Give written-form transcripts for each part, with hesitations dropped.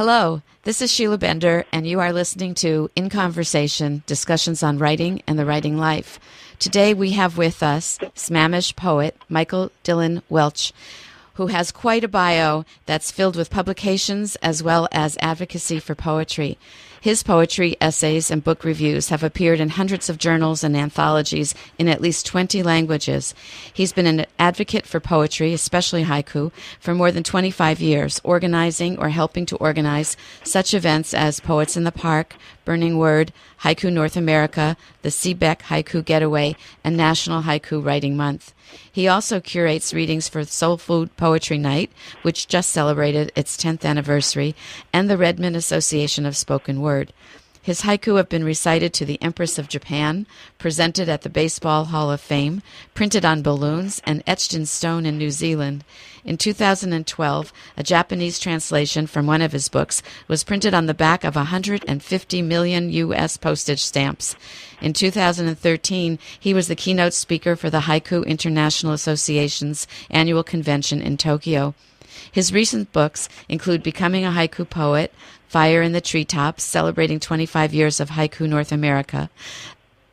Hello, this is Sheila Bender, and you are listening to In Conversation, discussions on writing and the writing life. Today we have with us Smamish poet Michael Dylan Welch, who has quite a bio that's filled with publications as well as advocacy for poetry. His poetry, essays, and book reviews have appeared in hundreds of journals and anthologies in at least 20 languages. He's been an advocate for poetry, especially haiku, for more than 25 years, organizing or helping to organize such events as Poets in the Park, Burning Word, Haiku North America, the Seebeck Haiku Getaway, and National Haiku Writing Month. He also curates readings for Soul Food Poetry Night, which just celebrated its 10th anniversary, and the Redmond Association of Spoken Word. His haiku have been recited to the Empress of Japan, presented at the Baseball Hall of Fame, printed on balloons, and etched in stone in New Zealand. In 2012, a Japanese translation from one of his books was printed on the back of 150 million U.S. postage stamps. In 2013, he was the keynote speaker for the Haiku International Association's annual convention in Tokyo. His recent books include Becoming a Haiku Poet, Fire in the Treetops, celebrating 25 years of Haiku North America,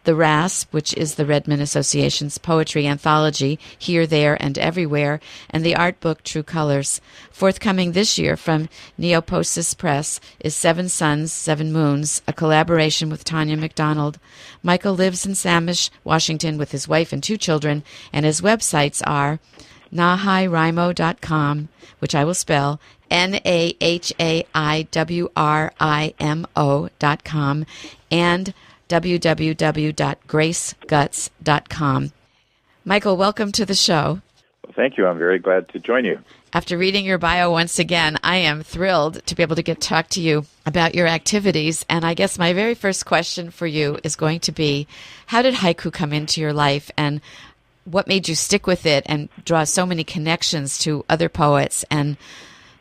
The RASP, which is the Redmond Association's poetry anthology, Here, There, and Everywhere, and the art book True Colors. Forthcoming this year from Neoposis Press is Seven Suns, Seven Moons, a collaboration with Tanya McDonald. Michael lives in Samish, Washington, with his wife and 2 children, and his websites are nahairimo.com, which I will spell, NAHAIWRIMO.com, and www.graceguts.com. Michael, welcome to the show. Well, thank you. I'm very glad to join you. After reading your bio once again, I am thrilled to be able to talk to you about your activities. And I guess my very first question for you is going to be, how did haiku come into your life, and what made you stick with it and draw so many connections to other poets and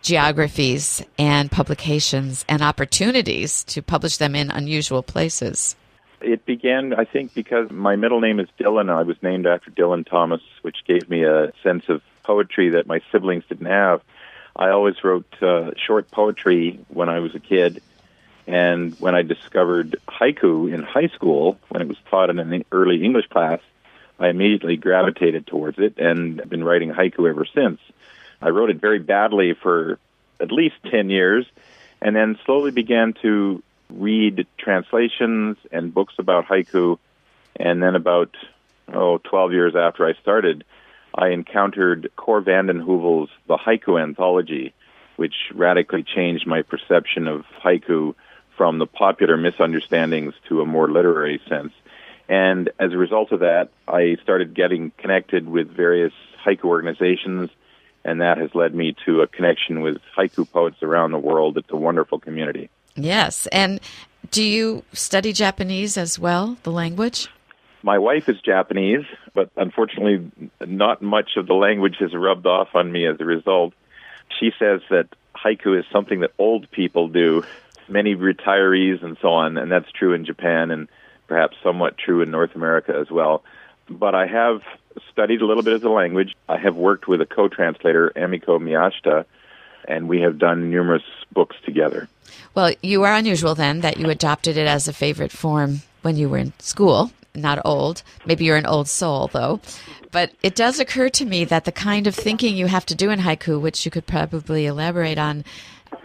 geographies and publications and opportunities to publish them in unusual places? It began, I think, because my middle name is Dylan. I was named after Dylan Thomas, which gave me a sense of poetry that my siblings didn't have. I always wrote short poetry when I was a kid, and when I discovered haiku in high school, when it was taught in an early English class, I immediately gravitated towards it and have been writing haiku ever since. I wrote it very badly for at least 10 years, and then slowly began to read translations and books about haiku. And then about 12 years after I started, I encountered Cor Vanden Heuvel's The Haiku Anthology, which radically changed my perception of haiku from the popular misunderstandings to a more literary sense. And as a result of that, I started getting connected with various haiku organizations, and that has led me to a connection with haiku poets around the world. It's a wonderful community. Yes. And do you study Japanese as well, the language? My wife is Japanese, but unfortunately not much of the language has rubbed off on me as a result. She says that haiku is something that old people do, many retirees and so on, and that's true in Japan and perhaps somewhat true in North America as well. But I have studied a little bit of the language. I have worked with a co-translator, Emiko Miyashita, and we have done numerous books together. Well, you are unusual then that you adopted it as a favorite form when you were in school. Not old. Maybe you're an old soul, though. But it does occur to me that the kind of thinking you have to do in haiku, which you could probably elaborate on,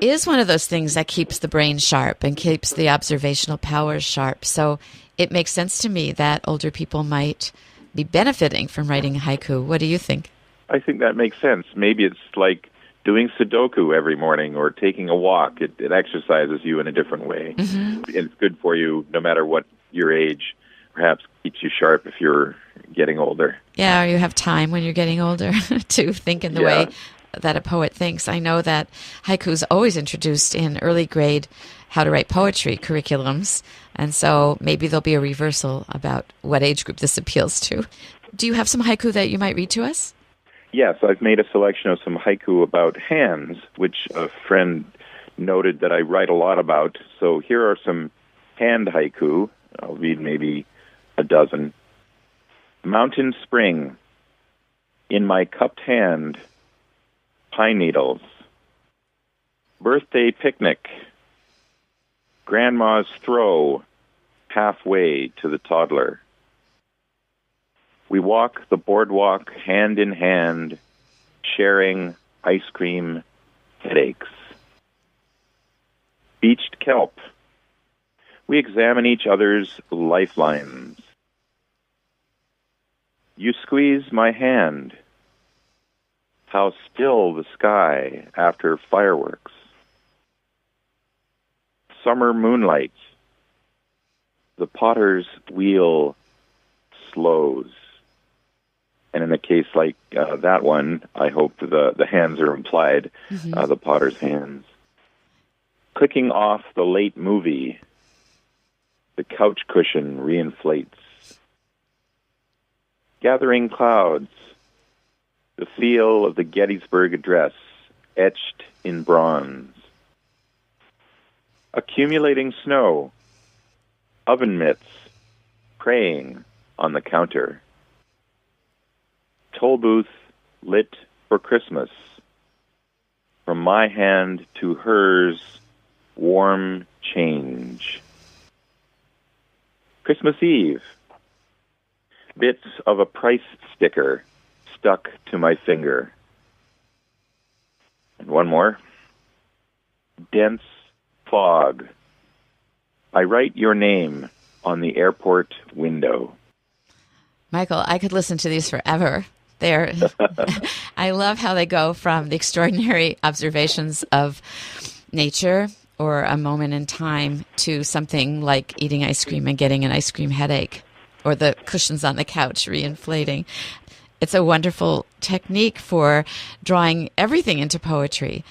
is one of those things that keeps the brain sharp and keeps the observational powers sharp. So it makes sense to me that older people might be benefiting from writing haiku. What do you think? I think that makes sense. Maybe it's like doing Sudoku every morning or taking a walk. It exercises you in a different way. Mm-hmm. It's good for you no matter what your age. Perhaps keeps you sharp if you're getting older. Yeah, or you have time when you're getting older to think in the way that a poet thinks. I know that haiku is always introduced in early grade how to write poetry curriculums, and so maybe there'll be a reversal about what age group this appeals to. Do you have some haiku that you might read to us? Yes, I've made a selection of some haiku about hands, which a friend noted that I write a lot about. So here are some hand haiku. I'll read maybe a dozen. Mountain spring, in my cupped hand, pine needles. Birthday picnic. Grandma's throw halfway to the toddler. We walk the boardwalk hand in hand, sharing ice cream headaches. Beached kelp. We examine each other's lifelines. You squeeze my hand. How still the sky after fireworks. Summer moonlight. The potter's wheel slows. And in a case like that one, I hope the hands are implied, the potter's hands. Clicking off the late movie, the couch cushion reinflates. Gathering clouds, the feel of the Gettysburg Address etched in bronze. Accumulating snow, oven mitts, praying on the counter. Toll booth lit for Christmas. From my hand to hers, warm change. Christmas Eve. Bits of a price sticker stuck to my finger. And one more. Dense fog. I write your name on the airport window. Michael, I could listen to these forever. I love how they go from the extraordinary observations of nature or a moment in time to something like eating ice cream and getting an ice cream headache, or the cushions on the couch reinflating. It's a wonderful technique for drawing everything into poetry.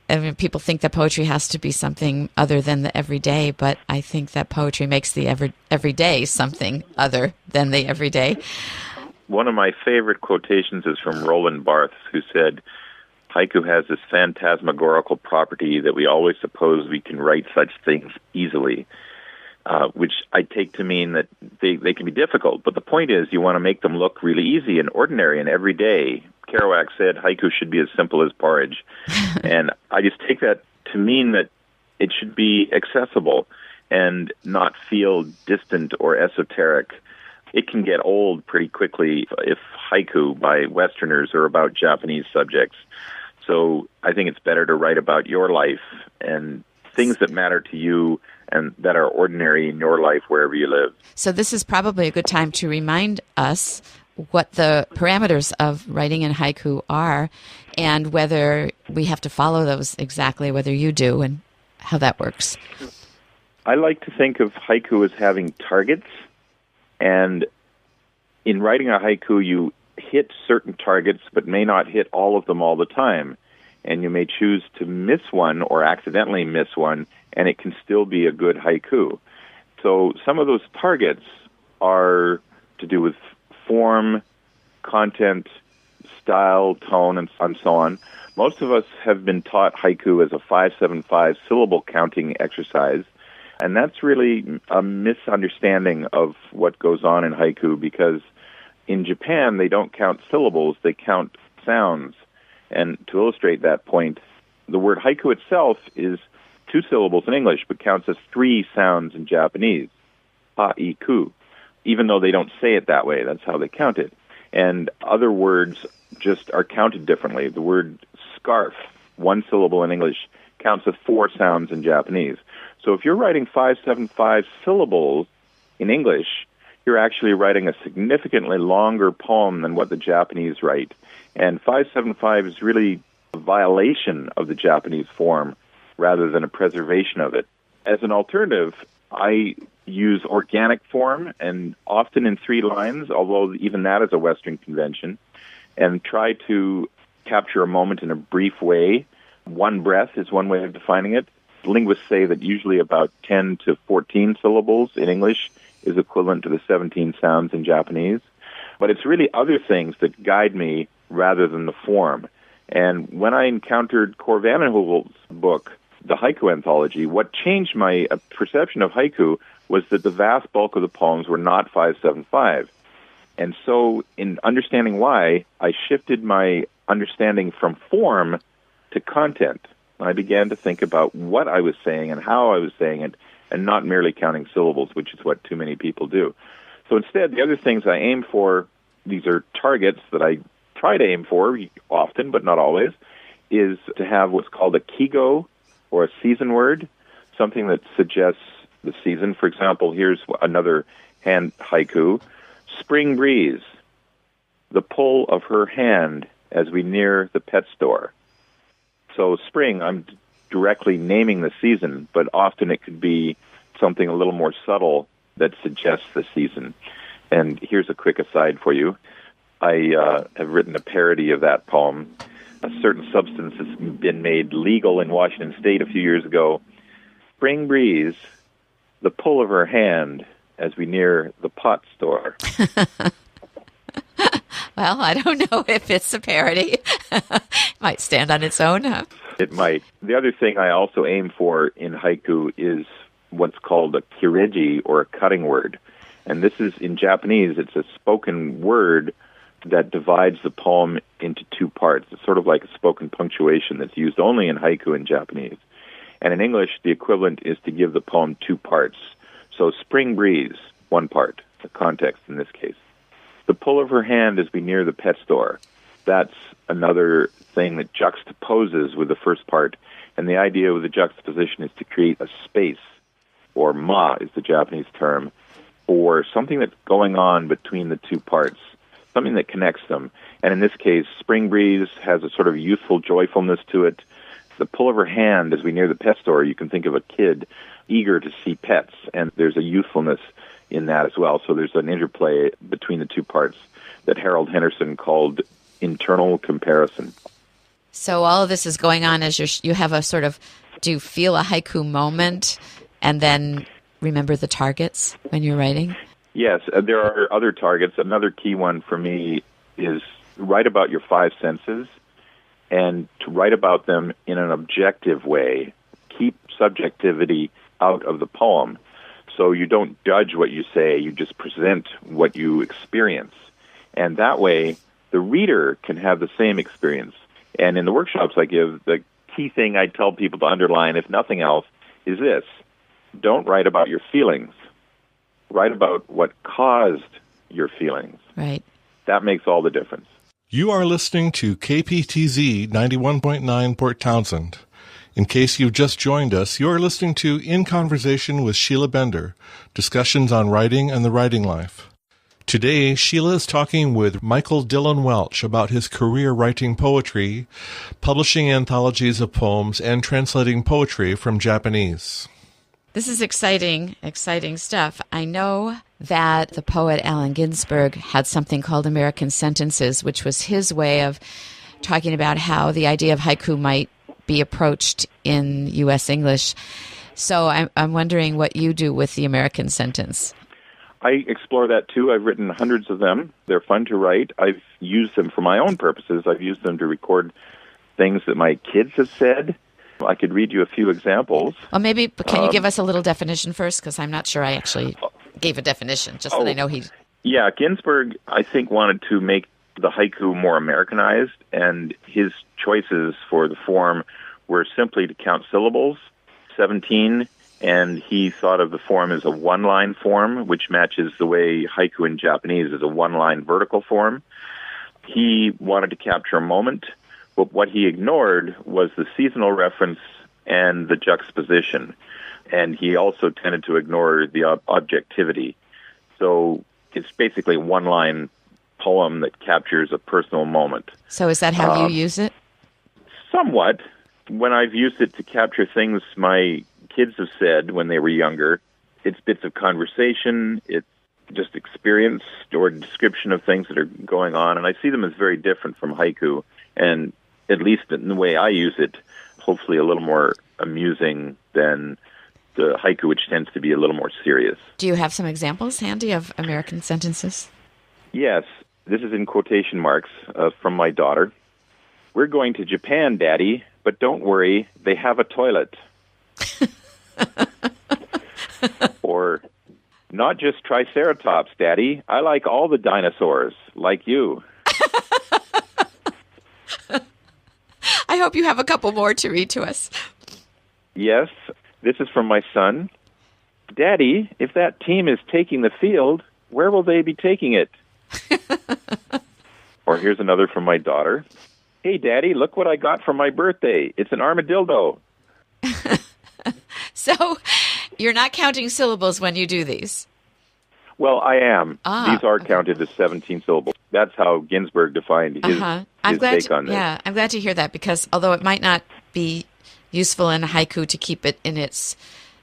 I mean, people think that poetry has to be something other than the everyday, but I think that poetry makes the everyday something other than the everyday. One of my favorite quotations is from Roland Barthes, who said, haiku has this phantasmagorical property that we always suppose we can write such things easily, which I take to mean that they can be difficult. But the point is you want to make them look really easy and ordinary and everyday. Kerouac said haiku should be as simple as porridge. And I just take that to mean that it should be accessible and not feel distant or esoteric. It can get old pretty quickly if haiku by Westerners are about Japanese subjects. So I think it's better to write about your life and things that matter to you and that are ordinary in your life wherever you live. So this is probably a good time to remind us what the parameters of writing in haiku are and whether we have to follow those exactly, whether you do, and how that works. I like to think of haiku as having targets. And in writing a haiku, you hit certain targets, but may not hit all of them all the time. And you may choose to miss one or accidentally miss one, and it can still be a good haiku. So some of those targets are to do with form, content, style, tone, and so on. Most of us have been taught haiku as a 5-7-5 syllable counting exercise. And that's really a misunderstanding of what goes on in haiku, because in Japan, they don't count syllables, they count sounds. And to illustrate that point, the word haiku itself is 2 syllables in English, but counts as 3 sounds in Japanese, haiku, even though they don't say it that way. That's how they count it. And other words just are counted differently. The word scarf, 1 syllable in English, counts as 4 sounds in Japanese. So if you're writing 5-7-5 syllables in English, you're actually writing a significantly longer poem than what the Japanese write. And 5-7-5 is really a violation of the Japanese form rather than a preservation of it. As an alternative, I use organic form, and often in 3 lines, although even that is a Western convention, and try to capture a moment in a brief way. 1 breath is one way of defining it. Linguists say that usually about 10 to 14 syllables in English is equivalent to the 17 sounds in Japanese. But it's really other things that guide me rather than the form. And when I encountered Cor Vandenhoevel's book, The Haiku Anthology, what changed my perception of haiku was that the vast bulk of the poems were not 5-7-5. And so in understanding why, I shifted my understanding from form to content. I began to think about what I was saying and how I was saying it, and not merely counting syllables, which is what too many people do. So instead, the other things I aim for, these are targets that I try to aim for often, but not always, is to have what's called a kigo, or a season word, something that suggests the season. For example, here's another hand haiku. Spring breeze, the pull of her hand as we near the pet store. So spring, I'm directly naming the season, but often it could be something a little more subtle that suggests the season. And here's a quick aside for you. I have written a parody of that poem. A certain substance has been made legal in Washington State a few years ago. Spring breeze, the pull of her hand as we near the pot store. Well, I don't know if it's a parody. Might stand on its own, huh? It might. The other thing I also aim for in haiku is what's called a kireji, or a cutting word. And this is, in Japanese, it's a spoken word that divides the poem into two parts. It's sort of like a spoken punctuation that's used only in haiku in Japanese. And in English, the equivalent is to give the poem two parts. So spring breeze, one part, the context in this case. The pull of her hand as we near the pet store, that's another thing that juxtaposes with the first part. And the idea with the juxtaposition is to create a space, or ma is the Japanese term, for something that's going on between the two parts, something that connects them. And in this case, spring breeze has a sort of youthful joyfulness to it. The pull of her hand as we near the pet store, you can think of a kid eager to see pets, and there's a youthfulness in that as well. So there's an interplay between the two parts that Harold Henderson called internal comparison. So all of this is going on as you have a sort of, do you feel a haiku moment and then remember the targets when you're writing? Yes, there are other targets. Another key one for me is write about your five senses, and to write about them in an objective way. Keep subjectivity out of the poem. So you don't judge what you say, you just present what you experience. And that way, the reader can have the same experience. And in the workshops I give, the key thing I tell people to underline, if nothing else, is this. Don't write about your feelings. Write about what caused your feelings. Right. That makes all the difference. You are listening to KPTZ 91.9 Port Townsend. In case you've just joined us, you are listening to In Conversation with Sheila Bender, discussions on writing and the writing life. Today, Sheila is talking with Michael Dylan Welch about his career writing poetry, publishing anthologies of poems, and translating poetry from Japanese. This is exciting stuff. I know that the poet Allen Ginsberg had something called American Sentences, which was his way of talking about how the idea of haiku might be approached in U.S. English. So I'm wondering what you do with the American sentence. I explore that too. I've written hundreds of them. They're fun to write. I've used them for my own purposes. I've used them to record things that my kids have said. I could read you a few examples. Well, maybe, can you give us a little definition first? Because I'm not sure I actually gave a definition, just that I know he... Yeah, Ginsberg, I think, wanted to make the haiku more Americanized, and his choices for the form were simply to count syllables, 17, and he thought of the form as a one-line form, which matches the way haiku in Japanese is a one-line vertical form. He wanted to capture a moment, but what he ignored was the seasonal reference and the juxtaposition, and he also tended to ignore the objectivity. So it's basically a one-line poem that captures a personal moment. So is that how you use it? Somewhat. When I've used it to capture things my kids have said when they were younger, it's bits of conversation, it's just experience or description of things that are going on, and I see them as very different from haiku, and at least in the way I use it, hopefully a little more amusing than the haiku, which tends to be a little more serious. Do you have some examples handy of American sentences? Yes. This is in quotation marks from my daughter. We're going to Japan, Daddy, but don't worry, they have a toilet. Or, not just Triceratops, Daddy. I like all the dinosaurs, like you. I hope you have a couple more to read to us. Yes, this is from my son. Daddy, if that team is taking the field, where will they be taking it? Or here's another from my daughter. Hey, Daddy, look what I got for my birthday. It's an armadillo. So you're not counting syllables when you do these? Well, I am. These are counted as 17 syllables. That's how Ginsberg defined his take on this. Yeah, I'm glad to hear that, because although it might not be useful in haiku to keep it in its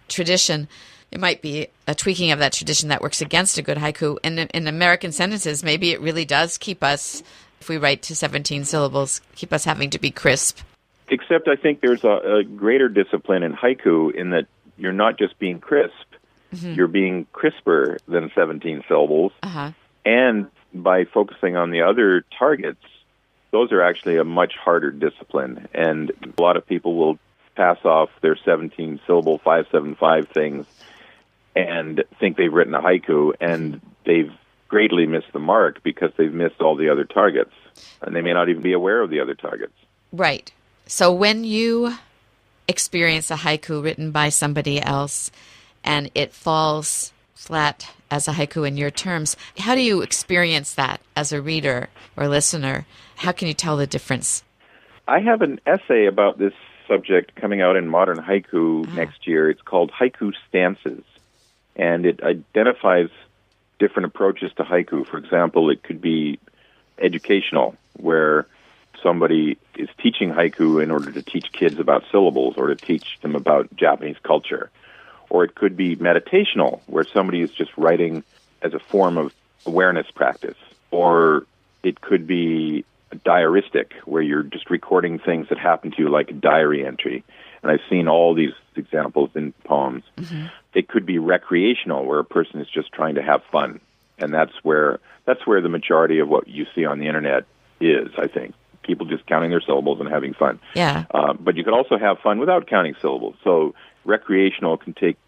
tradition, it might be a tweaking of that tradition that works against a good haiku. And in American sentences, maybe it really does keep us, if we write to 17 syllables, keep us having to be crisp. Except I think there's a greater discipline in haiku in that you're not just being crisp, you're being crisper than 17 syllables. And by focusing on the other targets, those are actually a much harder discipline. And a lot of people will pass off their 17-syllable 575 things and think they've written a haiku, and they've greatly missed the mark because they've missed all the other targets. And they may not even be aware of the other targets. Right. So when you experience a haiku written by somebody else and it falls flat as a haiku in your terms, how do you experience that as a reader or listener? How can you tell the difference? I have an essay about this subject coming out in Modern Haiku next year. It's called Haiku Stances, and it identifies different approaches to haiku. For example, it could be educational, where somebody is teaching haiku in order to teach kids about syllables or to teach them about Japanese culture. Or it could be meditational, where somebody is just writing as a form of awareness practice. Or it could be diaristic, where you're just recording things that happen to you, like a diary entry. And I've seen all these examples in poems. It could be recreational, where a person is just trying to have fun. And that's where the majority of what you see on the internet is, I think. People just counting their syllables and having fun. Yeah. But you could also have fun without counting syllables. So recreational can take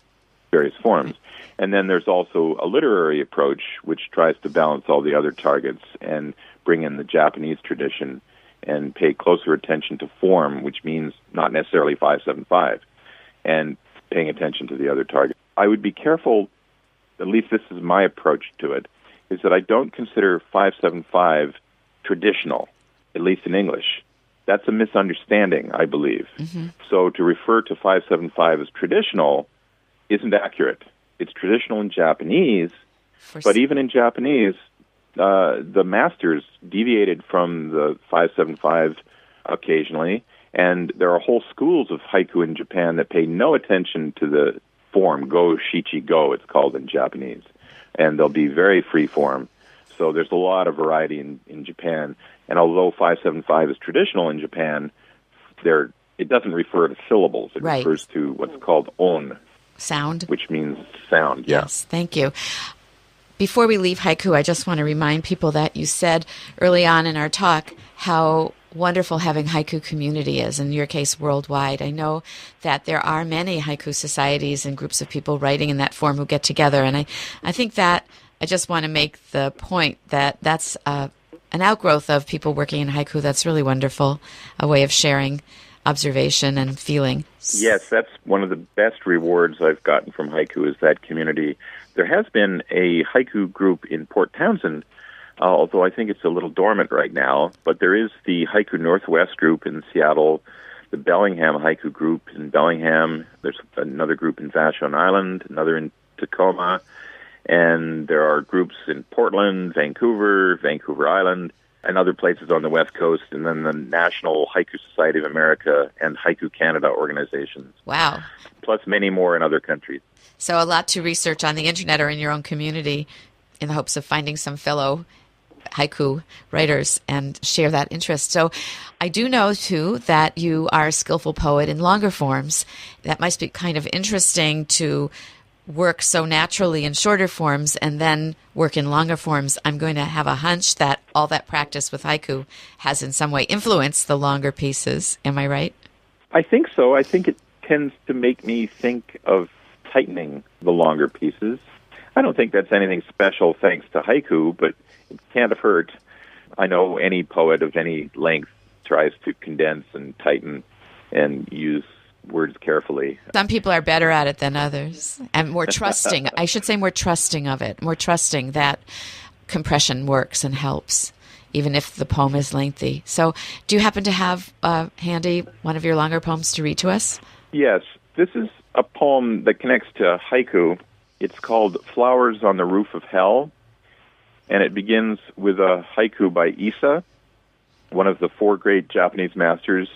various forms. And then there's also a literary approach, which tries to balance all the other targets and bring in the Japanese tradition and pay closer attention to form, which means not necessarily 575, and paying attention to the other targets. I would be careful, at least this is my approach to it, is that I don't consider 575 traditional, at least in English. That's a misunderstanding, I believe. So to refer to 575 as traditional isn't accurate. It's traditional in Japanese, but even in Japanese, the masters deviated from the 575 occasionally, and there are whole schools of haiku in Japan that pay no attention to the form, go, shichi, go, it's called in Japanese. And they'll be very free form. So there's a lot of variety in Japan. And although 575 is traditional in Japan, it doesn't refer to syllables. It refers to what's called on. Sound. Which means sound, Yes, thank you. Before we leave haiku, I just want to remind people that you said early on in our talk how wonderful having haiku community is, in your case worldwide. I know that there are many haiku societies and groups of people writing in that form who get together, and I think that I just want to make the point that that's an outgrowth of people working in haiku. That's really wonderful, a way of sharing observation and feeling. Yes, that's one of the best rewards I've gotten from haiku, is that community. There has been a haiku group in Port Townsend, although I think it's a little dormant right now, but there is the Haiku Northwest group in Seattle, the Bellingham Haiku group in Bellingham, there's another group in Vashon Island, another in Tacoma, and there are groups in Portland, Vancouver, Vancouver Island, and other places on the West Coast, and then the National Haiku Society of America and Haiku Canada organizations. Wow. Plus many more in other countries. So a lot to research on the internet or in your own community in the hopes of finding some fellow haiku writers and share that interest. So I do know, too, that you are a skillful poet in longer forms. That must be kind of interesting to work so naturally in shorter forms and then work in longer forms. I'm going to have a hunch that all that practice with haiku has in some way influenced the longer pieces. Am I right? I think so. I think it tends to make me think of tightening the longer pieces. I don't think that's anything special thanks to haiku, but it can't have hurt. I know any poet of any length tries to condense and tighten and use words carefully. Some people are better at it than others, and more trusting. I should say more trusting of it, more trusting that compression works and helps, even if the poem is lengthy. So do you happen to have handy one of your longer poems to read to us? Yes. This is a poem that connects to haiku. It's called Flowers on the Roof of Hell, and it begins with a haiku by Issa, one of the four great Japanese masters.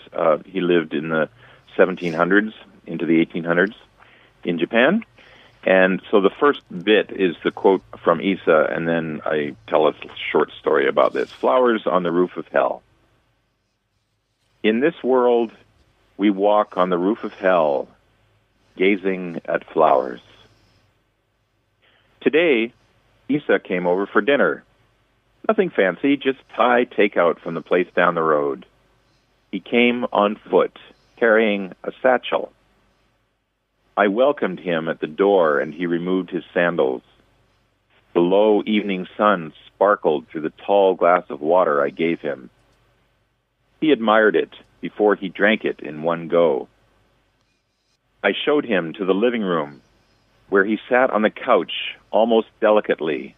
He lived in the 1700s into the 1800s in Japan. And so the first bit is the quote from Issa, and then I tell a short story about this. Flowers on the Roof of Hell. In this world, we walk on the roof of hell, gazing at flowers. Today, Issa came over for dinner. Nothing fancy, just Thai takeout from the place down the road. He came on foot, carrying a satchel. I welcomed him at the door, and he removed his sandals. The low evening sun sparkled through the tall glass of water I gave him. He admired it before he drank it in one go. I showed him to the living room, where he sat on the couch almost delicately.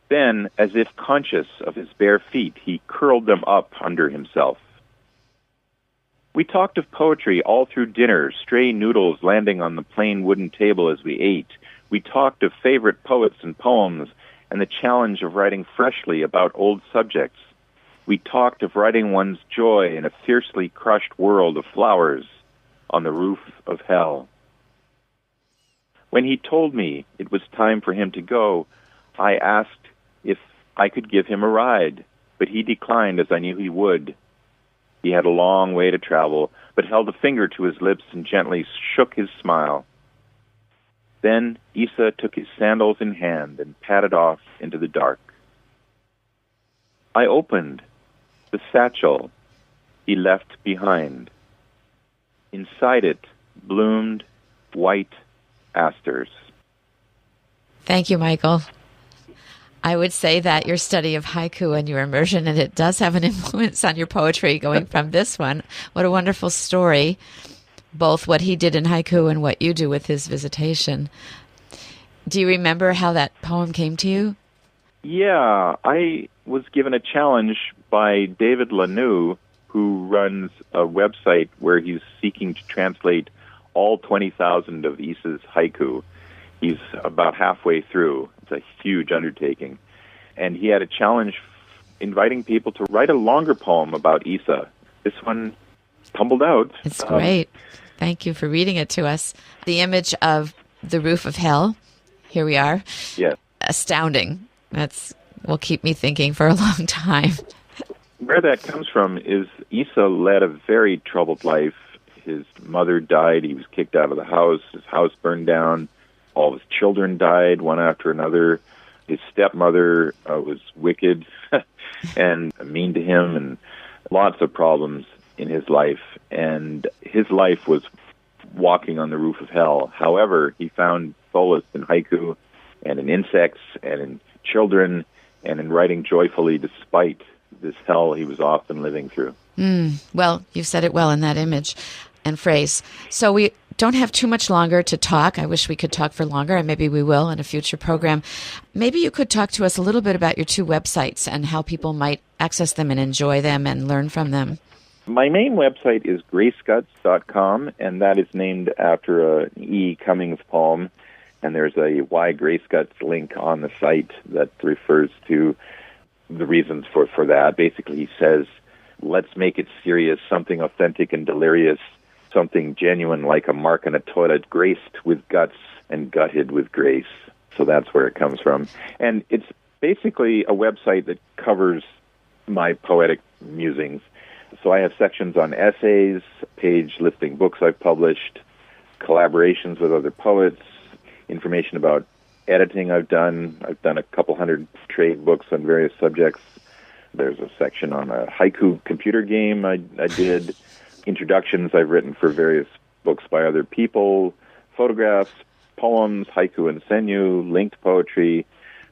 Then, as if conscious of his bare feet, he curled them up under himself. We talked of poetry all through dinner, stray noodles landing on the plain wooden table as we ate. We talked of favorite poets and poems and the challenge of writing freshly about old subjects. We talked of writing one's joy in a fiercely crushed world of flowers on the roof of hell. When he told me it was time for him to go, I asked if I could give him a ride, but he declined as I knew he would. He had a long way to travel, but held a finger to his lips and gently shook his smile. Then Issa took his sandals in hand and padded off into the dark. I opened the satchel he left behind. Inside it bloomed white asters. Thank you, Michael. I would say that your study of haiku and your immersion in it does have an influence on your poetry going from this one. What a wonderful story, both what he did in haiku and what you do with his visitation. Do you remember how that poem came to you? Yeah, I was given a challenge by David Lanoux, who runs a website where he's seeking to translate all 20,000 of Issa's haiku. He's about halfway through. It's a huge undertaking. And he had a challenge inviting people to write a longer poem about Issa. This one tumbled out. It's great. Thank you for reading it to us. The image of the roof of hell, here we are. Yes. Astounding. That's will keep me thinking for a long time. Where that comes from is Issa led a very troubled life. His mother died. He was kicked out of the house. His house burned down. All his children died, one after another. His stepmother was wicked and mean to him, and lots of problems in his life. And his life was walking on the roof of hell. However, he found solace in haiku and in insects and in children and in writing joyfully despite this hell he was often living through. Well, you've said it well in that image and phrase. So we don't have too much longer to talk. I wish we could talk for longer, and maybe we will in a future program. Maybe you could talk to us a little bit about your two websites and how people might access them and enjoy them and learn from them. My main website is graceguts.com, and that is named after an E. Cummings poem, and there's a Why Grace Guts link on the site that refers to the reasons for that. Basically, he says, let's make it serious, something authentic and delirious, something genuine like a mark in a toilet, graced with guts and gutted with grace. So that's where it comes from. And it's basically a website that covers my poetic musings. So I have sections on essays, page listing books I've published, collaborations with other poets, information about editing I've done. I've done a couple hundred trade books on various subjects. There's a section on a haiku computer game I did, introductions I've written for various books by other people, photographs, poems, haiku and senyu, linked poetry,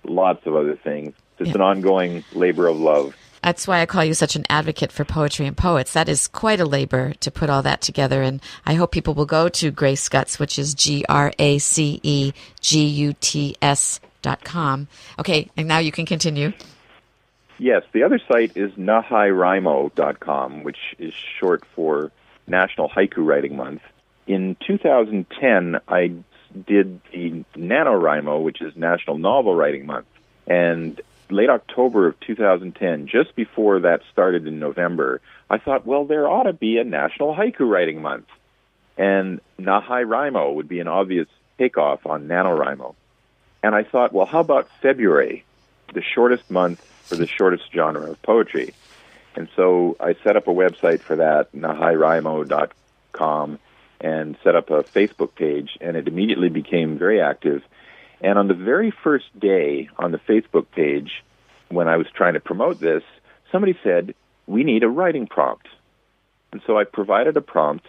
lots of other things. It's an ongoing labor of love. That's why I call you such an advocate for poetry and poets. That is quite a labor to put all that together. And I hope people will go to Grace Guts, which is GraceGuts.com. Okay, and now you can continue. Yes, the other site is NaHaiWriMo.com, which is short for National Haiku Writing Month. In 2010, I did the NaNoWriMo, which is National Novel Writing Month. And late October of 2010, just before that started in November, I thought, well, there ought to be a National Haiku Writing Month. And NaHaiWriMo would be an obvious takeoff on NaNoWriMo. And I thought, well, how about February, the shortest month for the shortest genre of poetry? And so I set up a website for that, NaHaiWriMo.com, and set up a Facebook page, and it immediately became very active. And on the very first day on the Facebook page, when I was trying to promote this, somebody said, we need a writing prompt. And so I provided a prompt,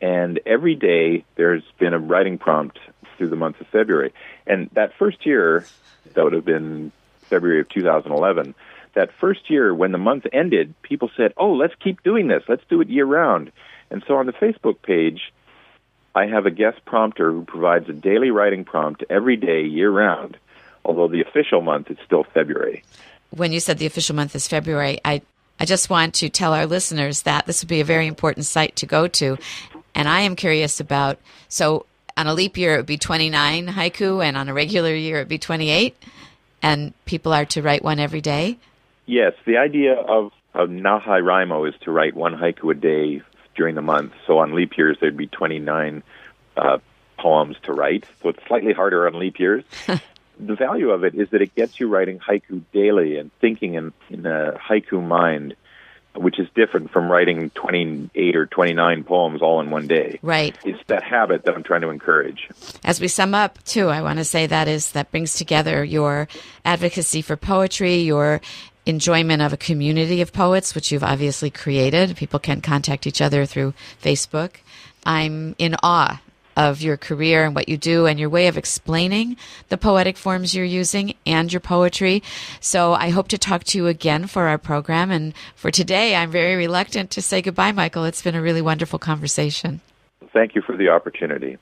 and every day there's been a writing prompt through the month of February. And that first year, that would have been February of 2011, that first year when the month ended, people said, oh, let's keep doing this. Let's do it year-round. And so on the Facebook page, I have a guest prompter who provides a daily writing prompt every day, year-round, although the official month is still February. When you said the official month is February, I just want to tell our listeners that this would be a very important site to go to. And I am curious about, so on a leap year, it would be 29 haiku, and on a regular year, it would be 28, and people are to write one every day? Yes, the idea of NaHaiWriMo is to write one haiku a day during the month. So on leap years, there'd be 29 poems to write. So it's slightly harder on leap years. The value of it is that it gets you writing haiku daily and thinking in a haiku mind, which is different from writing 28 or 29 poems all in one day. Right. It's that habit that I'm trying to encourage. As we sum up, too, I want to say that brings together your advocacy for poetry, your enjoyment of a community of poets, which you've obviously created. People can contact each other through Facebook. I'm in awe of your career and what you do and your way of explaining the poetic forms you're using and your poetry. So I hope to talk to you again for our program. And for today, I'm very reluctant to say goodbye, Michael. It's been a really wonderful conversation. Thank you for the opportunity.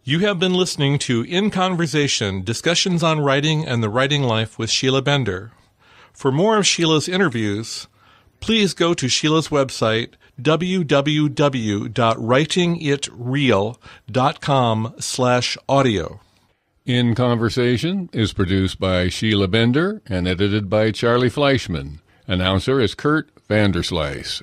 You have been listening to In Conversation, Discussions on Writing and the Writing Life with Sheila Bender. For more of Sheila's interviews, please go to Sheila's website, www.writingitreal.com/audio. In Conversation is produced by Sheila Bender and edited by Charlie Fleischman. Announcer is Kurt Vanderslice.